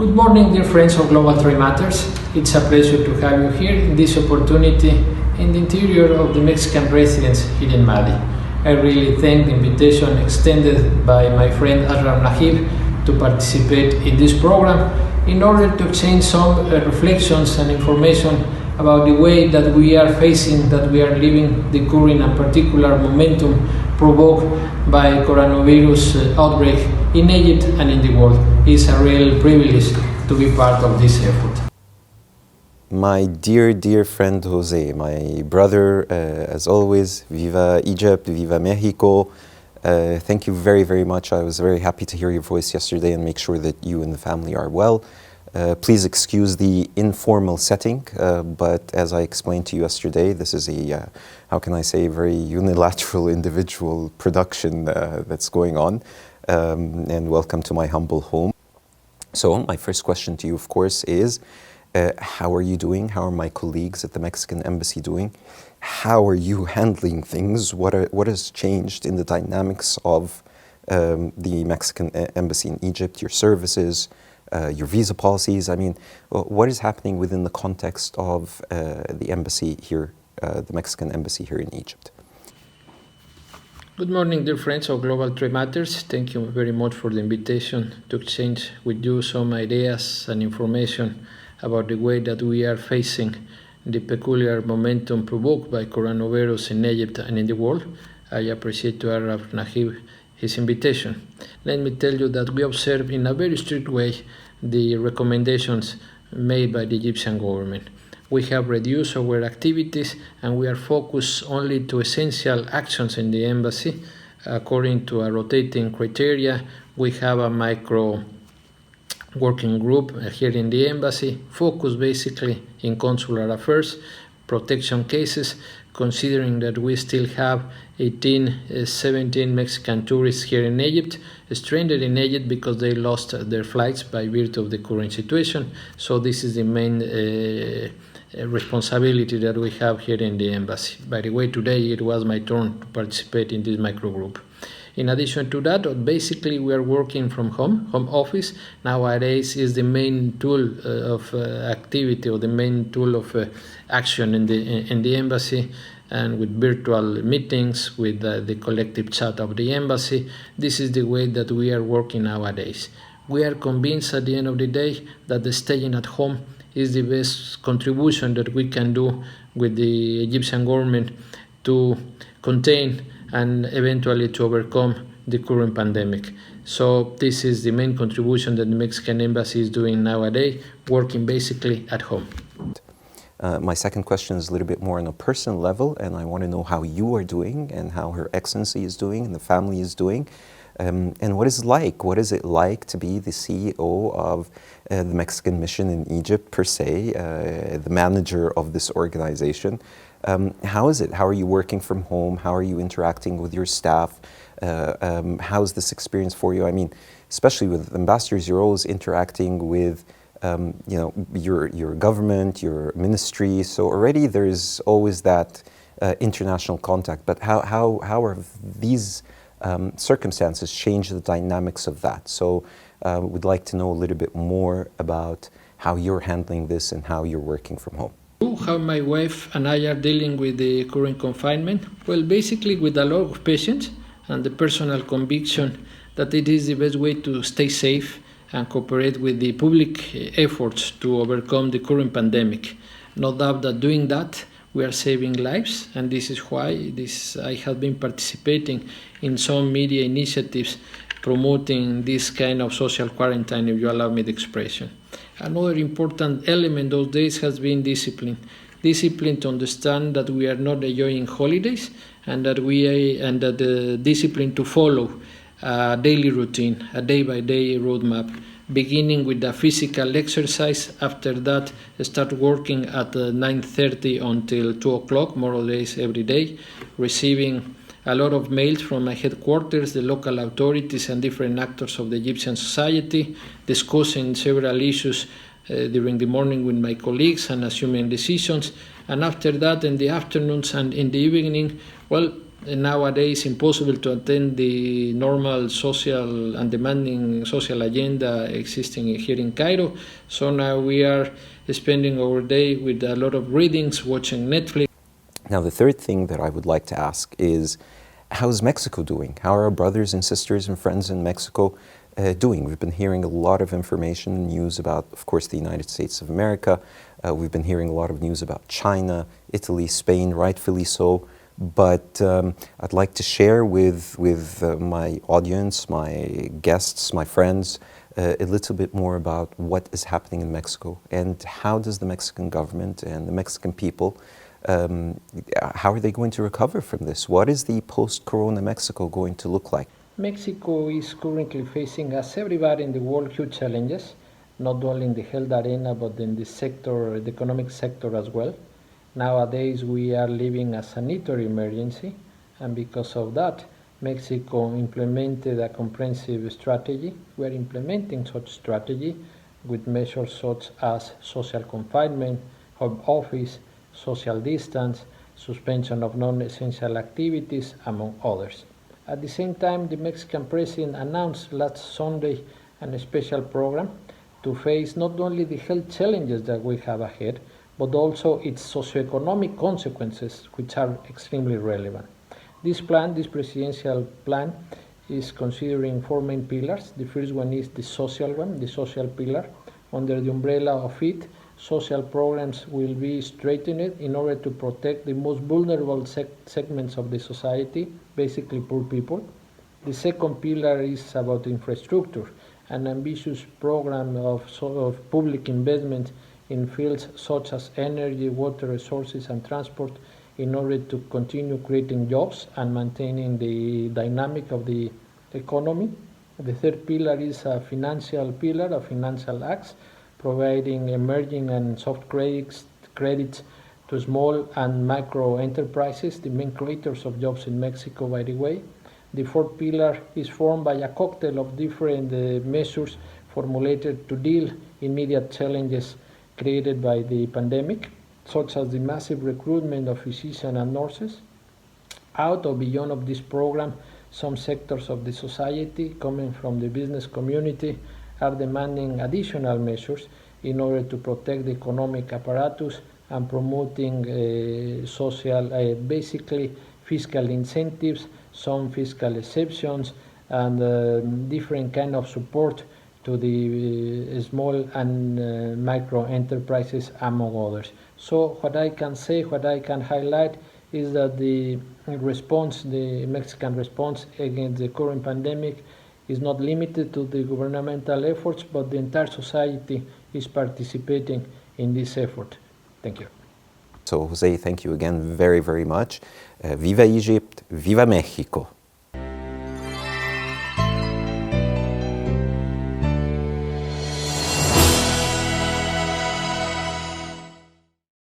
Good morning, dear friends of Global Trade Matters. It's a pleasure to have you here in this opportunity in the interior of the Mexican residence here in Mali. I really thank the invitation extended by my friend Ashraf Naguib to participate in this program in order to exchange some reflections and information about the way that we are facing, that we are living the current and particular momentum provoked by coronavirus outbreak in Egypt and in the world. It's a real privilege to be part of this effort. My dear friend Jose, my brother, as always, Viva Egypt, Viva Mexico. Thank you very much. I was very happy to hear your voice yesterday and make sure that you and the family are well. Please excuse the informal setting, but as I explained to you yesterday, this is a, how can I say, very unilateral individual production that's going on. And welcome to my humble home. So my first question to you, of course, is how are you doing? How are my colleagues at the Mexican Embassy doing? How are you handling things? What has changed in the dynamics of the Mexican Embassy in Egypt, your services, your visa policies? I mean, what is happening within the context of the embassy here, the Mexican Embassy here in Egypt? Good morning, dear friends of Global Trade Matters. Thank you very much for the invitation to exchange with you some ideas and information about the way that we are facing the peculiar momentum provoked by coronavirus in Egypt and in the world. I appreciate to Ashraf Naguib his invitation. Let me tell you that we observe in a very strict way the recommendations made by the Egyptian government. We have reduced our activities and we are focused only to essential actions in the embassy. According to a rotating criteria, we have a micro working group here in the embassy, focused basically in consular affairs, protection cases, considering that we still have 17 Mexican tourists here in Egypt, stranded in Egypt because they lost their flights by virtue of the current situation. So this is the main responsibility that we have here in the embassy. By the way, today it was my turn to participate in this microgroup. In addition to that, basically we are working from home office. Nowadays is the main tool of activity, or the main tool of action in the embassy, and with virtual meetings, with the collective chat of the embassy. This is the way that we are working nowadays. We are convinced at the end of the day that the staying at home is the best contribution that we can do with the Egyptian government to contain and eventually to overcome the current pandemic. So this is the main contribution that the Mexican Embassy is doing nowadays, working basically at home. My second question is a little bit more on a personal level, and I want to know how you are doing and how Her Excellency is doing and the family is doing. And what is it like to be the CEO of the Mexican mission in Egypt, per se, the manager of this organization? How is it? How are you working from home? How are you interacting with your staff? How is this experience for you? I mean, especially with ambassadors, you're always interacting with your government, your ministry. So already there's always that international contact. But how are these circumstances change the dynamics of that? So we'd like to know a little bit more about how you're handling this and how you're working from home. How my wife and I are dealing with the current confinement? Well, basically with a lot of patience and the personal conviction that it is the best way to stay safe and cooperate with the public efforts to overcome the current pandemic. No doubt that doing that, we are saving lives, and this is why I have been participating in some media initiatives promoting this kind of social quarantine, if you allow me the expression. Another important element those days has been discipline. Discipline to understand that we are not enjoying holidays, and that the discipline to follow a daily routine, a day-by-day roadmap, beginning with the physical exercise. After that, start working at 9:30 until 2 o'clock, more or less every day, receiving a lot of mails from my headquarters, the local authorities and different actors of the Egyptian society, discussing several issues during the morning with my colleagues and assuming decisions. And after that, in the afternoons and in the evening, well, nowadays impossible to attend the normal social and demanding social agenda existing here in Cairo. So now we are spending our day with a lot of readings, watching Netflix. Now, the third thing that I would like to ask is, how's Mexico doing? How are our brothers and sisters and friends in Mexico doing? We've been hearing a lot of information and news about, of course, the United States of America. We've been hearing a lot of news about China, Italy, Spain, rightfully so. But I'd like to share with my audience, my guests, my friends, a little bit more about what is happening in Mexico and how does the Mexican government and the Mexican people, how are they going to recover from this? What is the post-corona Mexico going to look like? Mexico is currently facing, as everybody in the world, huge challenges, not only in the health arena but in the sector, the economic sector as well. Nowadays we are living a sanitary emergency, and because of that, Mexico implemented a comprehensive strategy. We are implementing such strategy with measures such as social confinement, home office, social distance, suspension of non-essential activities, among others. At the same time, the Mexican president announced last Sunday a special program to face not only the health challenges that we have ahead, but also its socioeconomic consequences, which are extremely relevant. This presidential plan, is considering four main pillars. The first one is the social one, the social pillar. Under the umbrella of it, social programs will be strengthened in order to protect the most vulnerable segments of the society, basically poor people. The second pillar is about infrastructure, an ambitious program of public investment in fields such as energy, water resources, and transport in order to continue creating jobs and maintaining the dynamic of the economy. The third pillar is a financial pillar, of financial acts, providing emerging and soft credits to small and micro enterprises, the main creators of jobs in Mexico, by the way. The fourth pillar is formed by a cocktail of different measures formulated to deal immediate challenges created by the pandemic, such as the massive recruitment of physicians and nurses. Out or beyond of this program, some sectors of the society, coming from the business community, are demanding additional measures in order to protect the economic apparatus and promoting basically fiscal incentives, some fiscal exceptions, and different kind of support to the small and micro enterprises, among others. So what I can say, what I can highlight, is that the Mexican response against the current pandemic is not limited to the governmental efforts, but the entire society is participating in this effort. Thank you. So, Jose, thank you again very, very much. Viva Egypt, viva Mexico.